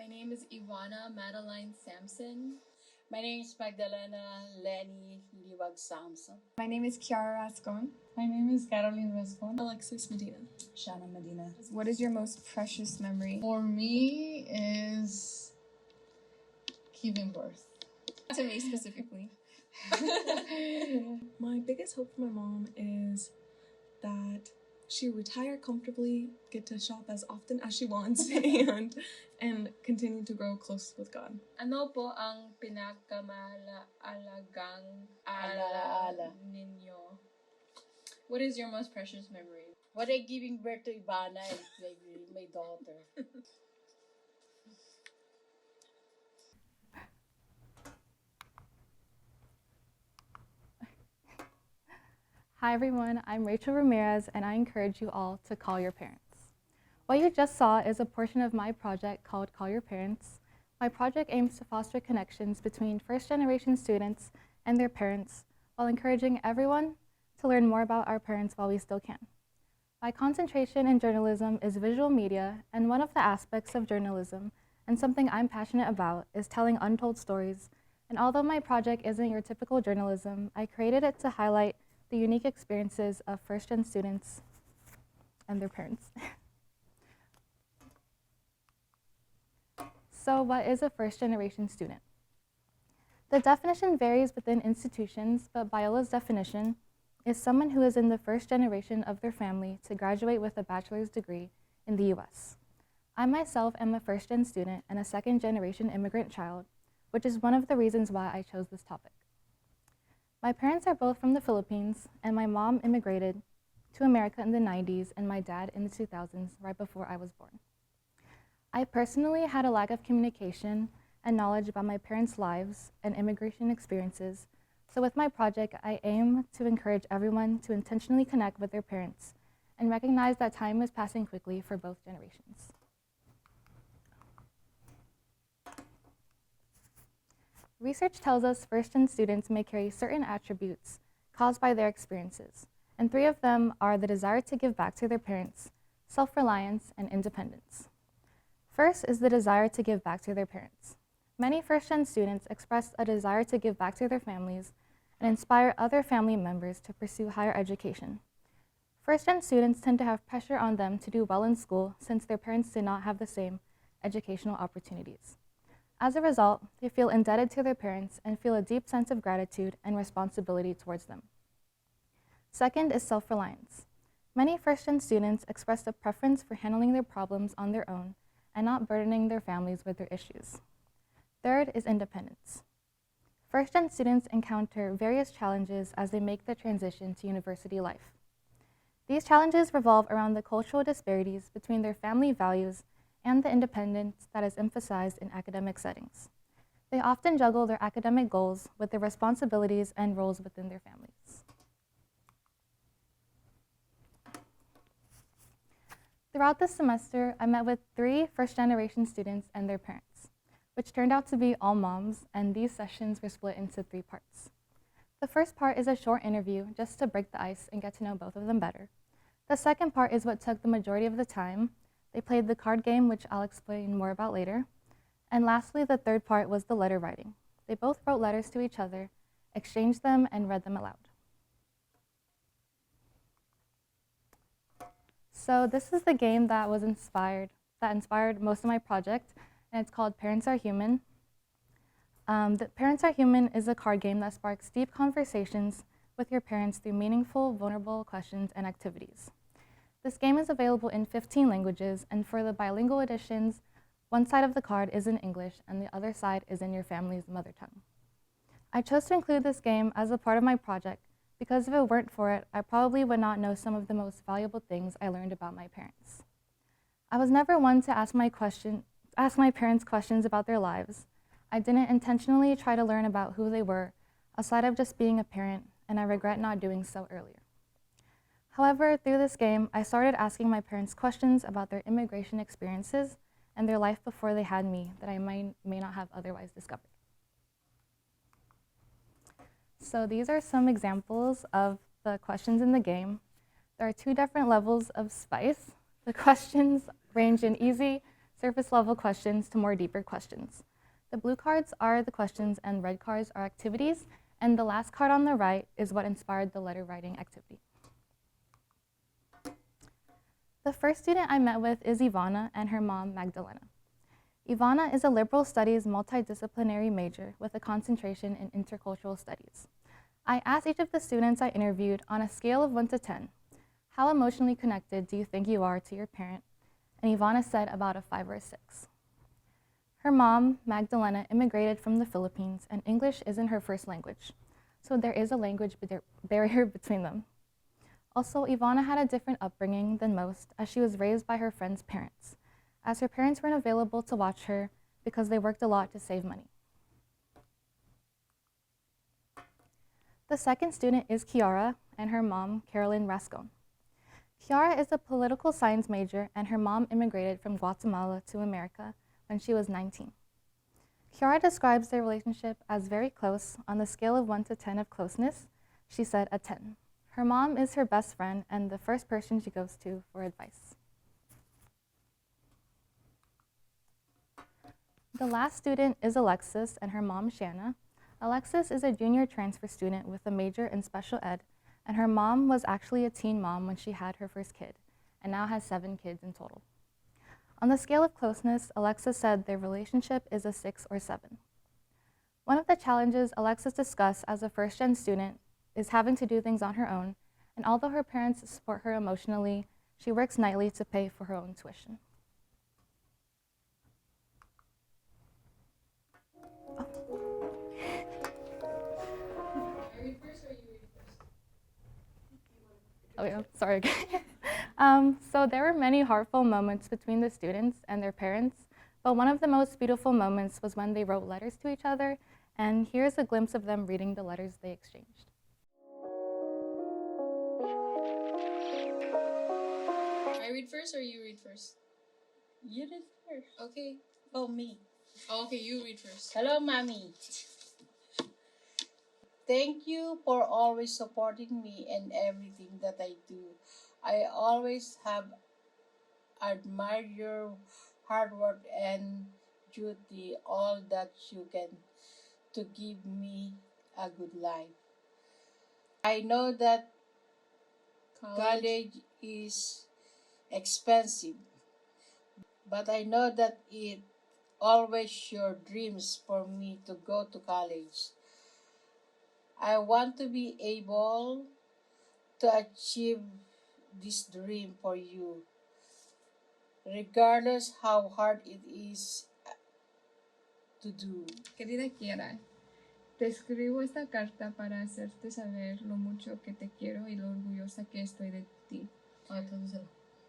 My name is Ivana Madeline Sampson. My name is Magdalena Lenny Liwag Samson. My name is Kiara Rascon. My name is Caroline Rascon. Alexis Medina. Shana Medina. What is your most precious memory? For me is giving birth. To me specifically. My biggest hope for my mom is that she retire comfortably, get to shop as often as she wants, and continue to grow close with God. Ano po ang pinakaalagang Alaala. ninyo? What is your most precious memory? What I giving birth to Ivana and my daughter. Hi everyone, I'm Rachel Ramirez and I encourage you all to call your parents. What you just saw is a portion of my project called Call Your Parents. My project aims to foster connections between first-generation students and their parents while encouraging everyone to learn more about our parents while we still can. My concentration in journalism is visual media, and one of the aspects of journalism, and something I'm passionate about, is telling untold stories. And although my project isn't your typical journalism, I created it to highlight the unique experiences of first-gen students and their parents. So what is a first-generation student? The definition varies within institutions, but Biola's definition is someone who is in the first generation of their family to graduate with a bachelor's degree in the US. I myself am a first-gen student and a second-generation immigrant child, which is one of the reasons why I chose this topic. My parents are both from the Philippines, and my mom immigrated to America in the 90s and my dad in the 2000s, right before I was born. I personally had a lack of communication and knowledge about my parents' lives and immigration experiences, so with my project, I aim to encourage everyone to intentionally connect with their parents and recognize that time is passing quickly for both generations. Research tells us first-gen students may carry certain attributes caused by their experiences, and 3 of them are the desire to give back to their parents, self-reliance, and independence. First is the desire to give back to their parents. Many first-gen students express a desire to give back to their families and inspire other family members to pursue higher education. First-gen students tend to have pressure on them to do well in school since their parents did not have the same educational opportunities. As a result, they feel indebted to their parents and feel a deep sense of gratitude and responsibility towards them. Second is self-reliance. Many first-gen students express a preference for handling their problems on their own and not burdening their families with their issues. Third is independence. First-gen students encounter various challenges as they make the transition to university life. These challenges revolve around the cultural disparities between their family values and the independence that is emphasized in academic settings. They often juggle their academic goals with their responsibilities and roles within their families. Throughout this semester, I met with 3 first-generation students and their parents, which turned out to be all moms, and these sessions were split into 3 parts. The first part is a short interview just to break the ice and get to know both of them better. The second part is what took the majority of the time. They played the card game, which I'll explain more about later. And lastly, the third part was the letter writing. They both wrote letters to each other, exchanged them, and read them aloud. So this is the game that inspired most of my project, and it's called Parents Are Human. Parents Are Human is a card game that sparks deep conversations with your parents through meaningful, vulnerable questions and activities. This game is available in 15 languages, and for the bilingual editions, one side of the card is in English and the other side is in your family's mother tongue. I chose to include this game as a part of my project because if it weren't for it, I probably would not know some of the most valuable things I learned about my parents. I was never one to ask my parents questions about their lives. I didn't intentionally try to learn about who they were, aside of just being a parent, and I regret not doing so earlier. However, through this game, I started asking my parents questions about their immigration experiences and their life before they had me that I may not have otherwise discovered. So these are some examples of the questions in the game. There are 2 different levels of spice. The questions range in easy surface level questions to more deeper questions. The blue cards are the questions and red cards are activities, and the last card on the right is what inspired the letter writing activity. The first student I met with is Ivana and her mom, Magdalena. Ivana is a liberal studies multidisciplinary major with a concentration in intercultural studies. I asked each of the students I interviewed on a scale of 1 to 10, how emotionally connected do you think you are to your parent? And Ivana said about a 5 or a 6. Her mom, Magdalena, immigrated from the Philippines and English isn't her first language, so there is a language barrier between them. Also, Ivana had a different upbringing than most as she was raised by her friend's parents, as her parents weren't available to watch her because they worked a lot to save money. The second student is Kiara and her mom, Carolyn Rascon. Kiara is a political science major and her mom immigrated from Guatemala to America when she was 19. Kiara describes their relationship as very close. On the scale of 1 to 10 of closeness, she said a 10. Her mom is her best friend and the first person she goes to for advice. The last student is Alexis and her mom, Shanna. Alexis is a junior transfer student with a major in special ed, and her mom was actually a teen mom when she had her first kid, and now has 7 kids in total. On the scale of closeness, Alexis said their relationship is a 6 or 7. One of the challenges Alexis discussed as a FirstGen student is having to do things on her own, and although her parents support her emotionally, she works nightly to pay for her own tuition. Oh yeah, sorry. So there were many heartful moments between the students and their parents, but one of the most beautiful moments was when they wrote letters to each other, and here's a glimpse of them reading the letters they exchanged. I read first or you read first? You did first. Okay. Oh, me. Oh, okay, you read first. Hello, Mommy. Thank you for always supporting me in everything that I do. I always have admired your hard work and duty, all that you can to give me a good life. I know that college is expensive, but I know that it always your dreams for me to go to college. I want to be able to achieve this dream for you, regardless how hard it is to do. Querida Kiara, te escribo esta carta para hacerte saber lo mucho que te quiero y lo orgullosa que estoy de ti.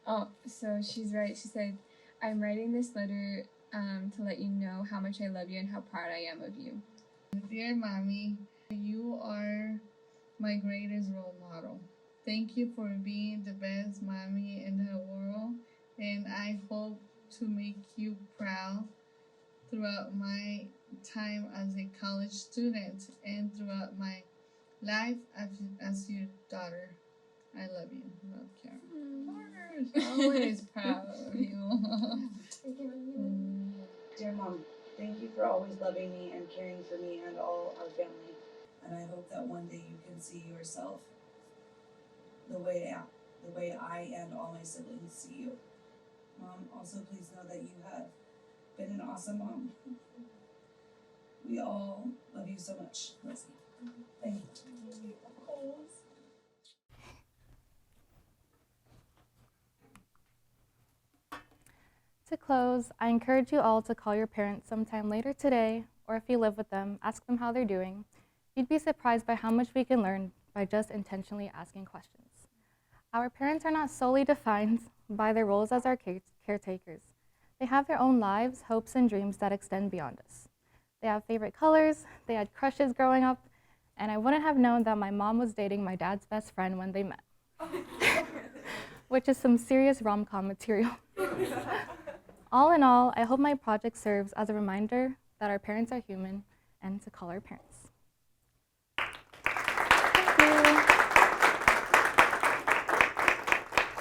Oh, so she's right. She said, I'm writing this letter to let you know how much I love you and how proud I am of you. Dear Mommy, you are my greatest role model. Thank you for being the best mommy in the world, and I hope to make you proud throughout my time as a college student and throughout my life as your daughter. I love you. Love, Karen. Always proud of you. Dear Mom, thank you for always loving me and caring for me and all our family. And I hope that one day you can see yourself the way I and all my siblings see you. Mom, also please know that you have been an awesome mom. We all love you so much, Leslie. Thank you. To close, I encourage you all to call your parents sometime later today, or if you live with them, ask them how they're doing. You'd be surprised by how much we can learn by just intentionally asking questions. Our parents are not solely defined by their roles as our caretakers. They have their own lives, hopes, and dreams that extend beyond us. They have favorite colors, they had crushes growing up, and I wouldn't have known that my mom was dating my dad's best friend when they met, which is some serious rom-com material. All in all, I hope my project serves as a reminder that our parents are human and to call our parents.